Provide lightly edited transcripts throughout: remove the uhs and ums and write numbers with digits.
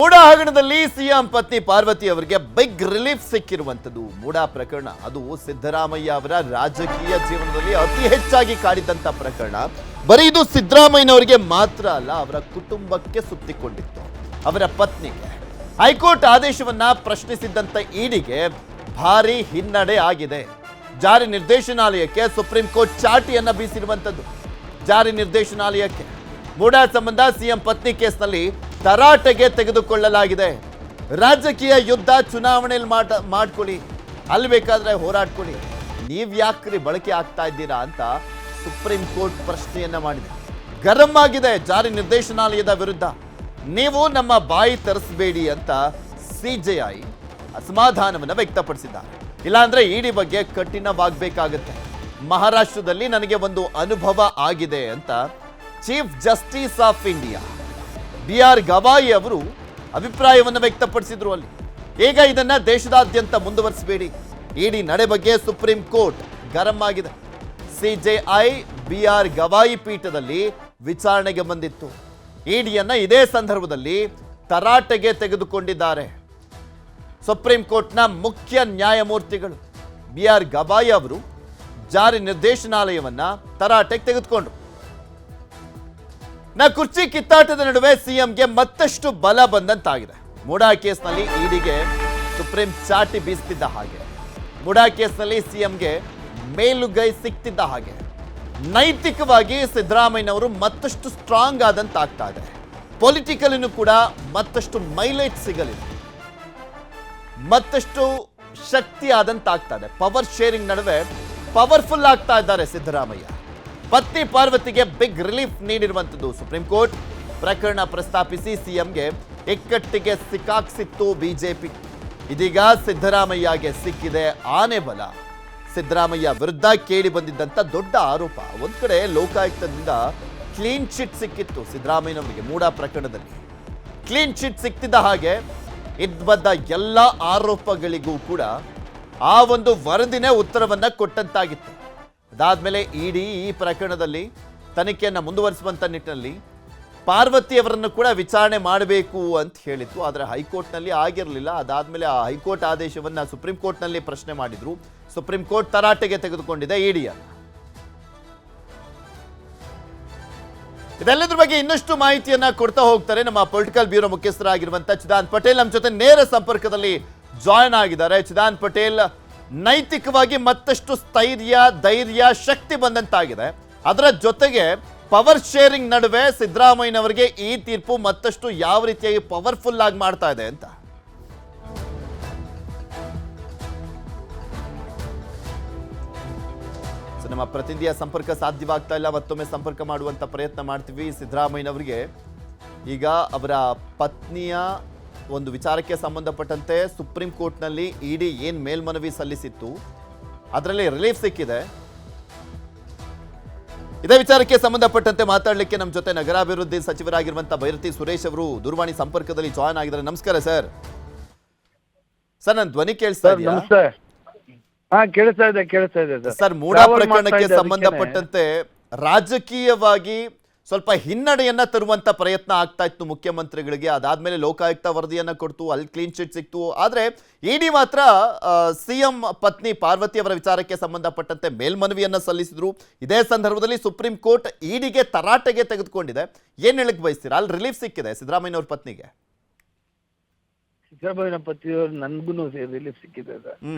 ಮೂಡಾ ಹಗರಣದಲ್ಲಿ ಸಿಎಂ ಪತ್ನಿ ಪಾರ್ವತಿ ಅವರಿಗೆ ಬಿಗ್ ರಿಲೀಫ್ ಸಿಕ್ಕಿರುವಂತದ್ದು. ಮೂಡಾ ಪ್ರಕರಣ ಅದು ಸಿದ್ದರಾಮಯ್ಯ ಅವರ ರಾಜಕೀಯ ಜೀವನದಲ್ಲಿ ಅತಿ ಹೆಚ್ಚಾಗಿ ಕಾಡಿದಂತ ಪ್ರಕರಣ. ಬರೀ ಇದು ಸಿದ್ದರಾಮಯ್ಯನವರಿಗೆ ಮಾತ್ರ ಅಲ್ಲ, ಅವರ ಕುಟುಂಬಕ್ಕೆ ಸುತ್ತಿಕೊಂಡಿತ್ತು. ಅವರ ಪತ್ನಿಗೆ ಹೈಕೋರ್ಟ್ ಆದೇಶವನ್ನ ಪ್ರಶ್ನಿಸಿದ್ದಂತ ಇಡಿಗೆ ಭಾರಿ ಹಿನ್ನಡೆ ಆಗಿದೆ. ಜಾರಿ ನಿರ್ದೇಶನಾಲಯಕ್ಕೆ ಸುಪ್ರೀಂ ಕೋರ್ಟ್ ಚಾಟಿಯನ್ನ ಬೀಸಿರುವಂತದ್ದು. ಜಾರಿ ನಿರ್ದೇಶನಾಲಯಕ್ಕೆ ಮೂಡಾ ಸಂಬಂಧ ಸಿಎಂ ಪತ್ನಿ ಕೇಸ್ನಲ್ಲಿ ತರಾಟೆಗೆ ತೆಗೆದುಕೊಳ್ಳಲಾಗಿದೆ. ರಾಜಕೀಯ ಯುದ್ಧ ಚುನಾವಣೆಯಲ್ಲಿ ಮಾಡ್ಕೊಳ್ಳಿ, ಅಲ್ಲಿ ಬೇಕಾದ್ರೆ ಹೋರಾಡ್ಕೊಳ್ಳಿ, ನೀವ್ ಯಾಕ್ರಿ ಬಳಕೆ ಆಗ್ತಾ ಇದ್ದೀರಾ ಅಂತ ಸುಪ್ರೀಂ ಕೋರ್ಟ್ ಪ್ರಶ್ನೆಯನ್ನ ಮಾಡಿದೆ. ಗರಂ ಆಗಿದೆ ಜಾರಿ ನಿರ್ದೇಶನಾಲಯದ ವಿರುದ್ಧ. ನೀವು ನಮ್ಮ ಬಾಯಿ ತರಿಸಬೇಡಿ ಅಂತ ಸಿಜೆಐ ಅಸಮಾಧಾನವನ್ನು ವ್ಯಕ್ತಪಡಿಸಿದ್ದಾರೆ. ಇಲ್ಲಾಂದ್ರೆ ಇಡಿ ಬಗ್ಗೆ ಕಠಿಣವಾಗಬೇಕಾಗತ್ತೆ. ಮಹಾರಾಷ್ಟ್ರದಲ್ಲಿ ನನಗೆ ಒಂದು ಅನುಭವ ಆಗಿದೆ ಅಂತ chief justice of India BR Gavai ಅವರು ಅಭಿಪ್ರಾಯವನ್ನು ವ್ಯಕ್ತಪಡಿಸಿದ್ರು. ಅಲ್ಲಿ ಈಗ ಇದನ್ನ ದೇಶದಾದ್ಯಂತ ಮುಂದುವರಿಸಬೇಡಿ. ಇಡಿ ನಡೆ ಬಗ್ಗೆ ಸುಪ್ರೀಂ ಕೋರ್ಟ್ ಗರಂ ಆಗಿದೆ. ಸಿಜೆಐ BR ಗವಾಯಿ ಪೀಠದಲ್ಲಿ ವಿಚಾರಣೆಗೆ ಬಂದಿತ್ತು. ಇಡಿಯನ್ನ ಇದೇ ಸಂದರ್ಭದಲ್ಲಿ ತರಾಟೆಗೆ ತೆಗೆದುಕೊಂಡಿದ್ದಾರೆ ಸುಪ್ರೀಂ ಕೋರ್ಟ್ನ ಮುಖ್ಯ ನ್ಯಾಯಮೂರ್ತಿಗಳು. BR ಗವಾಯಿ ಅವರು ಜಾರಿ ನಿರ್ದೇಶನಾಲಯವನ್ನ ತರಾಟೆಗೆ ತೆಗೆದುಕೊಂಡ್ರು. ಕುರ್ಚಿ ಕಿತ್ತಾಟದ ನಡುವೆ ಸಿಎಂಗೆ ಮತ್ತಷ್ಟು ಬಲ ಬಂದಂತಾಗಿದೆ. ಮೂಡಾ ಕೇಸ್ನಲ್ಲಿ ಇಡಿಗೆ ಸುಪ್ರೀಂ ಚಾಟಿ ಬೀಸ್ತಿದ್ದ ಹಾಗೆ, ಮೂಡಾ ಕೇಸ್ನಲ್ಲಿ ಸಿಎಂಗೆ ಮೇಲುಗೈ ಸಿಕ್ತಿದ್ದ ಹಾಗೆ ನೈತಿಕವಾಗಿ ಸಿದ್ದರಾಮಯ್ಯನವರು ಮತ್ತಷ್ಟು ಸ್ಟ್ರಾಂಗ್ ಆದಂತಾಗ್ತಾ ಇದೆ. ಪೊಲಿಟಿಕಲಿನೂ ಕೂಡ ಮತ್ತಷ್ಟು ಮೈಲೇಜ್ ಸಿಗಲಿದೆ, ಮತ್ತಷ್ಟು ಶಕ್ತಿ ಆದಂತಾಗ್ತಾ ಇದೆ. ಪವರ್ ಶೇರಿಂಗ್ ನಡುವೆ ಪವರ್ಫುಲ್ ಆಗ್ತಾ ಇದ್ದಾರೆ ಸಿದ್ದರಾಮಯ್ಯ. ಪತ್ನಿ ಪಾರ್ವತಿಗೆ ಬಿಗ್ ರಿಲೀಫ್ ನೀಡಿರುವಂಥದ್ದು ಸುಪ್ರೀಂ ಕೋರ್ಟ್. ಪ್ರಕರಣ ಪ್ರಸ್ತಾಪಿಸಿ ಸಿಎಂಗೆ ಇಕ್ಕಟ್ಟಿಗೆ ಸಿಕ್ಕಾಕ್ಸಿತ್ತು ಬಿಜೆಪಿ. ಇದೀಗ ಸಿದ್ದರಾಮಯ್ಯಗೆ ಸಿಕ್ಕಿದೆ ಆನೆ ಬಲ. ಸಿದ್ದರಾಮಯ್ಯ ವಿರುದ್ಧ ಕೇಳಿ ಬಂದಿದ್ದಂಥ ದೊಡ್ಡ ಆರೋಪ, ಒಂದ್ ಕಡೆ ಲೋಕಾಯುಕ್ತದಿಂದ ಕ್ಲೀನ್ ಚಿಟ್ ಸಿಕ್ಕಿತ್ತು ಸಿದ್ದರಾಮಯ್ಯನವರಿಗೆ. ಮೂಡಾ ಪ್ರಕರಣದಲ್ಲಿ ಕ್ಲೀನ್ ಚಿಟ್ ಸಿಕ್ತಿದ್ದ ಹಾಗೆ ಇದ್ಬದ್ದ ಎಲ್ಲ ಆರೋಪಗಳಿಗೂ ಕೂಡ ಆ ಒಂದು ವರದಿನೇ ಉತ್ತರವನ್ನ ಕೊಟ್ಟಂತಾಗಿತ್ತು. ಅದಾದ್ಮೇಲೆ ಇಡಿ ಈ ಪ್ರಕರಣದಲ್ಲಿ ತನಿಖೆಯನ್ನು ಮುಂದುವರಿಸುವಂತ ನಿಟ್ಟಿನಲ್ಲಿ ಪಾರ್ವತಿಯವರನ್ನು ಕೂಡ ವಿಚಾರಣೆ ಮಾಡಬೇಕು ಅಂತ ಹೇಳಿತ್ತು. ಆದರೆ ಹೈಕೋರ್ಟ್ನಲ್ಲಿ ಆಗಿರಲಿಲ್ಲ. ಅದಾದ್ಮೇಲೆ ಆ ಹೈಕೋರ್ಟ್ ಆದೇಶವನ್ನ ಸುಪ್ರೀಂ ಕೋರ್ಟ್ನಲ್ಲಿ ಪ್ರಶ್ನೆ ಮಾಡಿದ್ರು. ಸುಪ್ರೀಂ ಕೋರ್ಟ್ ತರಾಟೆಗೆ ತೆಗೆದುಕೊಂಡಿದೆ ಇಡಿಯನ್ನು. ಇದೆಲ್ಲದ್ರ ಬಗ್ಗೆ ಇನ್ನಷ್ಟು ಮಾಹಿತಿಯನ್ನ ಕೊಡ್ತಾ ಹೋಗ್ತಾರೆ ನಮ್ಮ ಪೊಲಿಟಿಕಲ್ ಬ್ಯೂರೋ ಮುಖ್ಯಸ್ಥರಾಗಿರುವಂತಹ ಚಿದಾನ್ ಪಟೇಲ್ ನಮ್ಮ ಜೊತೆ ನೇರ ಸಂಪರ್ಕದಲ್ಲಿ ಜಾಯ್ನ್ ಆಗಿದ್ದಾರೆ. ಚಿದಾನ್ ಪಟೇಲ್, ನೈತಿಕವಾಗಿ ಮತ್ತಷ್ಟು ಸ್ಥೈರ್ಯ, ಧೈರ್ಯ, ಶಕ್ತಿ ಬಂದಂತಾಗಿದೆ. ಅದರ ಜೊತೆಗೆ ಪವರ್ ಶೇರಿಂಗ್ ನಡುವೆ ಸಿದ್ದರಾಮಯ್ಯನವರಿಗೆ ಈ ತೀರ್ಪು ಮತ್ತಷ್ಟು ಯಾವ ರೀತಿಯಾಗಿ ಪವರ್ಫುಲ್ ಆಗಿ ಮಾಡ್ತಾ ಇದೆ ಅಂತ. ನಮ್ಮ ಪ್ರತಿನಿಧಿಯ ಸಂಪರ್ಕ ಸಾಧ್ಯವಾಗ್ತಾ ಇಲ್ಲ, ಮತ್ತೊಮ್ಮೆ ಸಂಪರ್ಕ ಮಾಡುವಂತ ಪ್ರಯತ್ನ ಮಾಡ್ತೀವಿ. ಸಿದ್ದರಾಮಯ್ಯನವರಿಗೆ ಈಗ ಅವರ ಪತ್ನಿಯ ಒಂದು ವಿಚಾರಕ್ಕೆ ಸಂಬಂಧಪಟ್ಟಂತೆ ಸುಪ್ರೀಂ ಕೋರ್ಟ್ನಲ್ಲಿ ಇಡಿ ಏನ್ ಮೇಲ್ಮನವಿ ಸಲ್ಲಿಸಿತ್ತು ಅದರಲ್ಲಿ ರಿಲೀಫ್ ಸಿಕ್ಕಿದೆ. ಇದೇ ವಿಚಾರಕ್ಕೆ ಸಂಬಂಧಪಟ್ಟಂತೆ ಮಾತಾಡಲಿಕ್ಕೆ ನಮ್ಮ ಜೊತೆ ನಗರಾಭಿವೃದ್ಧಿ ಸಚಿವರಾಗಿರುವಂತಹ ಬೈರತಿ ಸುರೇಶ್ ಅವರು ದೂರವಾಣಿ ಸಂಪರ್ಕದಲ್ಲಿ ಜಾಯ್ನ್ ಆಗಿದ್ದಾರೆ. ನಮಸ್ಕಾರ ಸರ್. ಸರ್, ನನ್ನ ಧ್ವನಿ ಕೇಳಿಸ್ತಾ ಇದೆಯಾ? ಕೇಳಿಸ್ತಾ ಇದೆ ಸರ್. ಮೂಡಾ ಪ್ರಕರಣಕ್ಕೆ ಸಂಬಂಧಪಟ್ಟಂತೆ ರಾಜಕೀಯವಾಗಿ ಸ್ವಲ್ಪ ಹಿನ್ನಡೆಯನ್ನ ತರುವಂತ ಪ್ರಯತ್ನ ಆಗ್ತಾ ಇತ್ತು ಮುಖ್ಯಮಂತ್ರಿಗಳಿಗೆ. ಅದಾದ್ಮೇಲೆ ಲೋಕಾಯುಕ್ತ ವರದಿಯನ್ನ ಕೊಡ್ತು, ಅಲ್ಲಿ ಕ್ಲೀನ್ ಚಿಟ್ ಸಿಕ್ತು. ಆದ್ರೆ ಇಡಿ ಮಾತ್ರ ಸಿಎಂ ಪತ್ನಿ ಪಾರ್ವತಿ ಅವರ ವಿಚಾರಕ್ಕೆ ಸಂಬಂಧಪಟ್ಟಂತೆ ಮೇಲ್ಮನವಿಯನ್ನ ಸಲ್ಲಿಸಿದ್ರು. ಇದೇ ಸಂದರ್ಭದಲ್ಲಿ ಸುಪ್ರೀಂ ಕೋರ್ಟ್ ಇಡಿಗೆ ತರಾಟೆಗೆ ತೆಗೆದುಕೊಂಡಿದೆ. ಏನ್ ಹೇಳಕ್ ಬಯಸ್ತೀರಾ? ಅಲ್ಲಿ ರಿಲೀಫ್ ಸಿಕ್ಕಿದೆ ಸಿದ್ದರಾಮಯ್ಯ ಅವ್ರ ಪತ್ನಿಗೆ. ಸಿದ್ದರಾಮಯ್ಯ ಪತಿಯವರು ನನ್ಗೂ ರಿಲೀಫ್ ಸಿಕ್ಕಿದೆ.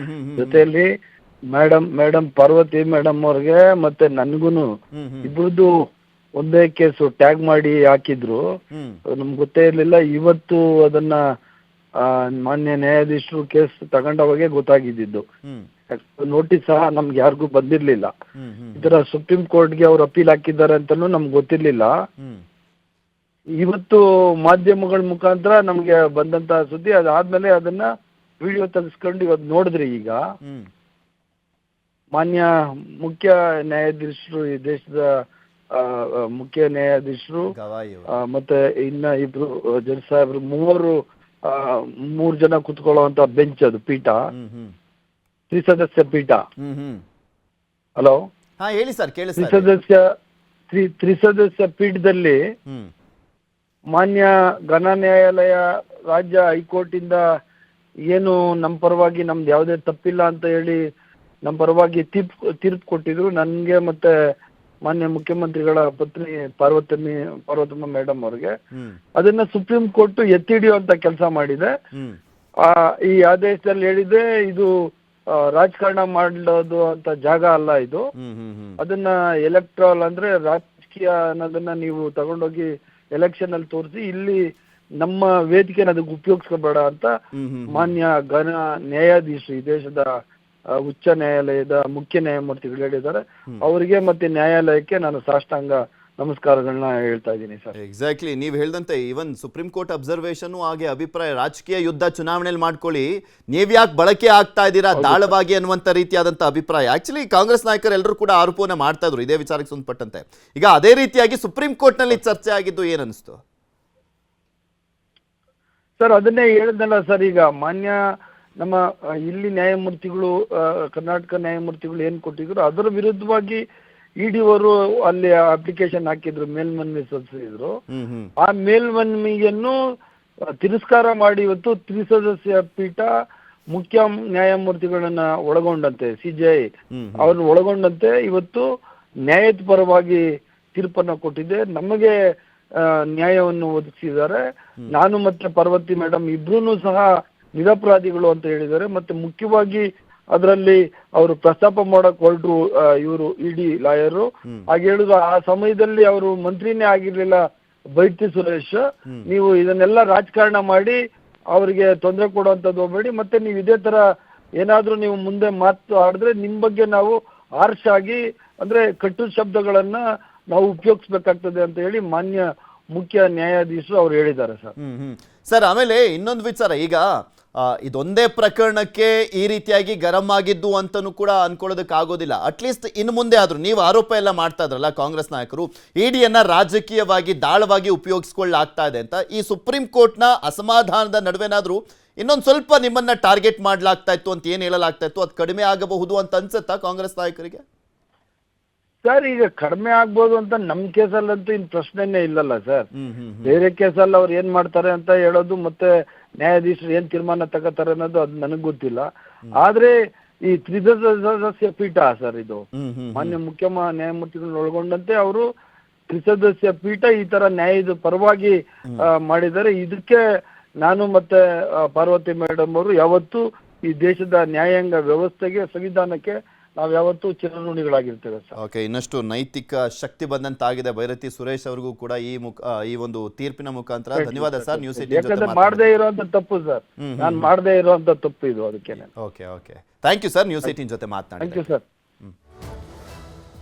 ಜೊತೆಯಲ್ಲಿ ಮೇಡಮ್ ಪಾರ್ವತಿ ಮೇಡಮ್ ಅವ್ರಿಗೆ ಮತ್ತೆ ನನ್ಗೂನು ಇಬ್ಬರದು ಒಂದೇ ಕೇಸು ಟ್ಯಾಗ್ ಮಾಡಿ ಹಾಕಿದ್ರು. ನಮ್ಗೆ ಗೊತ್ತೇ ಇರ್ಲಿಲ್ಲ. ಇವತ್ತು ಅದನ್ನ ಮಾನ್ಯ ನ್ಯಾಯಾಧೀಶರು ಕೇಸ್ ತಗೊಂಡವಾಗೆ ಗೊತ್ತಾಗಿದ್ದು. ನೋಟಿಸ್ ಸಹ ನಮ್ಗೆ ಯಾರಿಗೂ ಬಂದಿರ್ಲಿಲ್ಲ. ಇದರ ಸುಪ್ರೀಂ ಕೋರ್ಟ್ಗೆ ಅವ್ರು ಅಪೀಲ್ ಹಾಕಿದ್ದಾರೆ ಅಂತಾನು ನಮ್ಗೆ ಗೊತ್ತಿರ್ಲಿಲ್ಲ. ಇವತ್ತು ಮಾಧ್ಯಮಗಳ ಮುಖಾಂತರ ನಮ್ಗೆ ಬಂದಂತ ಸುದ್ದಿ. ಅದಾದ್ಮೇಲೆ ಅದನ್ನ ವಿಡಿಯೋ ತೆಗೆಸ್ಕೊಂಡು ಇವತ್ತು ನೋಡಿದ್ರಿ. ಈಗ ಮಾನ್ಯ ಮುಖ್ಯ ನ್ಯಾಯಾಧೀಶರು, ಈ ದೇಶದ ಮುಖ್ಯ ನ್ಯಾಯಾಧೀಶರು ಮತ್ತೆ ಇನ್ನ ಇಬ್ರು ಜಡ್ಜ್ ಸಾಹೇಬ್ರು, ಮೂರು ಜನ ಕುತ್ಕೊಳ್ಳುವಂತ ಬೆಂಚ್, ಅದು ಪೀಠ, ತ್ರಿಸದಸ್ಯ ಪೀಠ. ಹಲೋ, ಹೇಳಿ ಸರ್. ತ್ರಿಸದಸ್ಯ ಪೀಠದಲ್ಲಿ ಮಾನ್ಯ ಘನ ನ್ಯಾಯಾಲಯ ರಾಜ್ಯ ಹೈಕೋರ್ಟ್ ಇಂದ ಏನು ನಮ್ಮ ಪರವಾಗಿ ನಮ್ದು ಯಾವುದೇ ತಪ್ಪಿಲ್ಲ ಅಂತ ಹೇಳಿ ನಮ್ಮ ಪರವಾಗಿ ತೀರ್ಪು ಕೊಟ್ಟಿದ್ರು ನನಗೆ ಮತ್ತೆ ಮಾನ್ಯ ಮುಖ್ಯಮಂತ್ರಿಗಳ ಪತ್ನಿ ಪಾರ್ವತಮ್ಮ ಮೇಡಮ್ ಅವ್ರಿಗೆ. ಅದನ್ನ ಸುಪ್ರೀಂ ಕೋರ್ಟ್ ಎತ್ತಿ ಹಿಡಿಯುವಂತ ಕೆಲಸ ಮಾಡಿದೆ. ಈ ಆದೇಶದಲ್ಲಿ ಹೇಳಿದೆ ಇದು ರಾಜಕಾರಣ ಮಾಡೋದು ಅಂತ ಜಾಗ ಅಲ್ಲ ಇದು. ಅದನ್ನ ಎಲೆಕ್ಟ್ರಲ್ ಅಂದ್ರೆ ರಾಜಕೀಯ ಅನ್ನೋದನ್ನ ನೀವು ತಗೊಂಡೋಗಿ ಎಲೆಕ್ಷನ್ ಅಲ್ಲಿ ತೋರಿಸಿ ಇಲ್ಲಿ ನಮ್ಮ ವೇದಿಕೆನ ಅದಕ್ಕೆ ಉಪಯೋಗಿಸ್ಕೋಬೇಡ ಅಂತ ಮಾನ್ಯ ಘನ ನ್ಯಾಯಾಧೀಶರು ಈ ದೇಶದ ಉಚ್ಚ ನ್ಯಾಯಾಲಯದ ಮುಖ್ಯ ನ್ಯಾಯಮೂರ್ತಿಗಳು ಹೇಳಿದ್ದಾರೆ. ಅವರಿಗೆ ಮತ್ತೆ ನ್ಯಾಯಾಲಯಕ್ಕೆ ನಾನು ಸಾಷ್ಟಾಂಗ ನಮಸ್ಕಾರಗಳನ್ನ ಹೇಳ್ತಾ ಇದ್ದೀನಿ ಸರ್. ಎಕ್ಸಾಕ್ಟ್ಲಿ ನೀವು ಹೇಳ್ದಂತೆ ಈವನ್ ಸುಪ್ರೀಂ ಕೋರ್ಟ್ ಅಬ್ಸರ್ವೇಷನ್ ಹಾಗೆ ಅಭಿಪ್ರಾಯ ರಾಜಕೀಯ ಯುದ್ಧ ಚುನಾವಣೆಯಲ್ಲಿ ಮಾಡ್ಕೊಳ್ಳಿ, ನೀವ್ಯಾಕೆ ಬಳಕೆ ಆಗ್ತಾ ಇದ್ದೀರಾ ದಾಳವಾಗಿ ಅನ್ನುವಂಥ ರೀತಿಯಾದಂಥ ಅಭಿಪ್ರಾಯ ಆಕ್ಚುಲಿ ಕಾಂಗ್ರೆಸ್ ನಾಯಕರು ಎಲ್ಲರೂ ಕೂಡ ಆರೋಪವನ್ನ ಮಾಡ್ತಾ ಇದ್ರು ಇದೇ ವಿಚಾರಕ್ಕೆ ಸಂಬಂಧಪಟ್ಟಂತೆ. ಈಗ ಅದೇ ರೀತಿಯಾಗಿ ಸುಪ್ರೀಂ ಕೋರ್ಟ್ನಲ್ಲಿ ಚರ್ಚೆ ಆಗಿದ್ದು ಏನನ್ನಿಸ್ತು ಸರ್? ಅದನ್ನೇ ಹೇಳಿದ್ನಲ್ಲ ಸರ್, ಈಗ ಮಾನ್ಯ ನಮ್ಮ ಇಲ್ಲಿ ನ್ಯಾಯಮೂರ್ತಿಗಳು ಕರ್ನಾಟಕ ನ್ಯಾಯಮೂರ್ತಿಗಳು ಏನ್ ಕೊಟ್ಟಿದ್ರು ಅದರ ವಿರುದ್ಧವಾಗಿ ಇಡಿ ಅವರು ಅಲ್ಲಿ ಅಪ್ಲಿಕೇಶನ್ ಹಾಕಿದ್ರು, ಮೇಲ್ಮನವಿ ಸಲ್ಲಿಸಿದ್ರು. ಆ ಮೇಲ್ಮನವಿಯನ್ನು ತಿರಸ್ಕಾರ ಮಾಡಿ ಇವತ್ತು ತ್ರಿಸದಸ್ಯ ಪೀಠ ಮುಖ್ಯ ನ್ಯಾಯಮೂರ್ತಿಗಳನ್ನ ಒಳಗೊಂಡಂತೆ ಸಿಜೆಐ ಅವ್ರನ್ನ ಒಳಗೊಂಡಂತೆ ಇವತ್ತು ನ್ಯಾಯದ ಪರವಾಗಿ ತೀರ್ಪನ್ನ ಕೊಟ್ಟಿದೆ. ನಮಗೆ ನ್ಯಾಯವನ್ನು ಒದಗಿಸಿದ್ದಾರೆ. ನಾನು ಮತ್ತೆ ಪಾರ್ವತಿ ಮೇಡಮ್ ಇಬ್ರು ಸಹ ನಿರಪರಾಧಿಗಳು ಅಂತ ಹೇಳಿದ್ದಾರೆ. ಮತ್ತೆ ಮುಖ್ಯವಾಗಿ ಅದರಲ್ಲಿ ಅವರು ಪ್ರಸ್ತಾಪ ಮಾಡಕ್ ಹೊರಟ್ರು ಇವರು ಇಡಿ ಲಾಯರು. ಹಾಗೆ ಹೇಳಿದ್ರು ಆ ಸಮಯದಲ್ಲಿ ಅವರು ಮಂತ್ರಿನೇ ಆಗಿರ್ಲಿಲ್ಲ ಬೈತಿ ಸುರೇಶ್, ನೀವು ಇದನ್ನೆಲ್ಲ ರಾಜಕಾರಣ ಮಾಡಿ ಅವರಿಗೆ ತೊಂದರೆ ಕೊಡುವಂಥದ್ದು ಹೋಗ್ಬೇಡಿ, ಮತ್ತೆ ನೀವು ಇದೇ ತರ ಏನಾದ್ರೂ ನೀವು ಮುಂದೆ ಮಾತು ಆಡಿದ್ರೆ ನಿಮ್ ಬಗ್ಗೆ ನಾವು ಹಾರ್ಶ್ ಆಗಿ ಅಂದ್ರೆ ಕಟ್ಟು ಶಬ್ದಗಳನ್ನ ನಾವು ಉಪಯೋಗಿಸ್ಬೇಕಾಗ್ತದೆ ಅಂತ ಹೇಳಿ ಮಾನ್ಯ ಮುಖ್ಯ ನ್ಯಾಯಾಧೀಶರು ಅವ್ರು ಹೇಳಿದ್ದಾರೆ ಸರ್. ಸರ್ ಆಮೇಲೆ ಇನ್ನೊಂದು ವಿಚಾರ, ಈಗ ಇದೊಂದೇ ಪ್ರಕರಣಕ್ಕೆ ಈ ರೀತಿಯಾಗಿ ಗರಂ ಆಗಿದ್ದು ಅಂತನೂ ಕೂಡ ಅನ್ಕೊಳ್ಳೋದಕ್ಕೆ ಆಗೋದಿಲ್ಲ. ಅಟ್ಲೀಸ್ಟ್ ಇನ್ನು ಮುಂದೆ ಆದ್ರೂ ನೀವು ಆರೋಪ ಎಲ್ಲ ಮಾಡ್ತಾ ಇದ್ರಲ್ಲ ಕಾಂಗ್ರೆಸ್ ನಾಯಕರು ಇಡಿಯನ್ನ ರಾಜಕೀಯವಾಗಿ ದಾಳವಾಗಿ ಉಪಯೋಗಿಸ್ಕೊಳ್ಳಾಗ್ತಾ ಇದೆ ಅಂತ, ಈ ಸುಪ್ರೀಂ ಕೋರ್ಟ್ನ ಅಸಮಾಧಾನದ ನಡುವೆನಾದ್ರೂ ಇನ್ನೊಂದು ಸ್ವಲ್ಪ ನಿಮ್ಮನ್ನ ಟಾರ್ಗೆಟ್ ಮಾಡ್ಲಾಗ್ತಾ ಇತ್ತು ಅಂತ ಏನ್ ಹೇಳಲಾಗ್ತಾ ಇತ್ತು, ಅದು ಕಡಿಮೆ ಆಗಬಹುದು ಅಂತ ಅನ್ಸುತ್ತಾ ಕಾಂಗ್ರೆಸ್ ನಾಯಕರಿಗೆ? ಸರ್ ಈಗ ಕಡಿಮೆ ಆಗ್ಬೋದು ಅಂತ ನಮ್ ಕೇಸಲ್ಲಂತೂ ಇನ್ ಪ್ರಶ್ನೆನೇ ಇಲ್ಲಲ್ಲ ಸರ್. ಬೇರೆ ಕೇಸಲ್ಲಿ ಅವ್ರು ಏನ್ ಮಾಡ್ತಾರೆ ಅಂತ ಹೇಳೋದು ಮತ್ತೆ ನ್ಯಾಯಾಧೀಶರು ಏನ್ ತೀರ್ಮಾನ ತಗೋತಾರೆ ಅನ್ನೋದು ಅದು ನನಗ್ ಗೊತ್ತಿಲ್ಲ. ಆದ್ರೆ ಈ ತ್ರಿಸದಸ್ಯ ಪೀಠ ಸರ್ ಇದು ಮಾನ್ಯ ಮುಖ್ಯ ನ್ಯಾಯಮೂರ್ತಿಗಳನ್ನ ಒಳಗೊಂಡಂತೆ ಅವರು ತ್ರಿಸದಸ್ಯ ಪೀಠ ಈ ತರ ನ್ಯಾಯದ ಪರವಾಗಿ ಮಾಡಿದ್ದಾರೆ. ಇದಕ್ಕೆ ನಾನು ಮತ್ತೆ ಪಾರ್ವತಿ ಮೇಡಮ್ ಅವರು ಯಾವತ್ತೂ ಈ ದೇಶದ ನ್ಯಾಯಾಂಗ ವ್ಯವಸ್ಥೆಗೆ ಸಂವಿಧಾನಕ್ಕೆ ನಾವು ಯಾವತ್ತೂ ಚಿರಋಣಿಗಳಾಗಿರ್ತೇವೆ ಸರ್. ಓಕೆ, ಇನ್ನಷ್ಟು ನೈತಿಕ ಶಕ್ತಿ ಬಂದಂತಾಗಿದೆ ಭೈರತಿ ಸುರೇಶ್ ಅವರಿಗೂ ಕೂಡ ಈ ಒಂದು ತೀರ್ಪಿನ ಮುಖಾಂತರ. ಧನ್ಯವಾದ ಸರ್. ನ್ಯೂಸ್ 18 ಯಾಕಂದ್ರೆ ಮಾಡದೇ ಇರುವಂತ ತಪ್ಪು ಸರ್, ನಾನು ಮಾಡದೇ ಇರುವಂತ ತಪ್ಪು ಇದು ಅದಕ್ಕೆ. Okay, thank you sir. News 18 ಜೊತೆ ಮಾತನಾಡಿ. Thank you sir.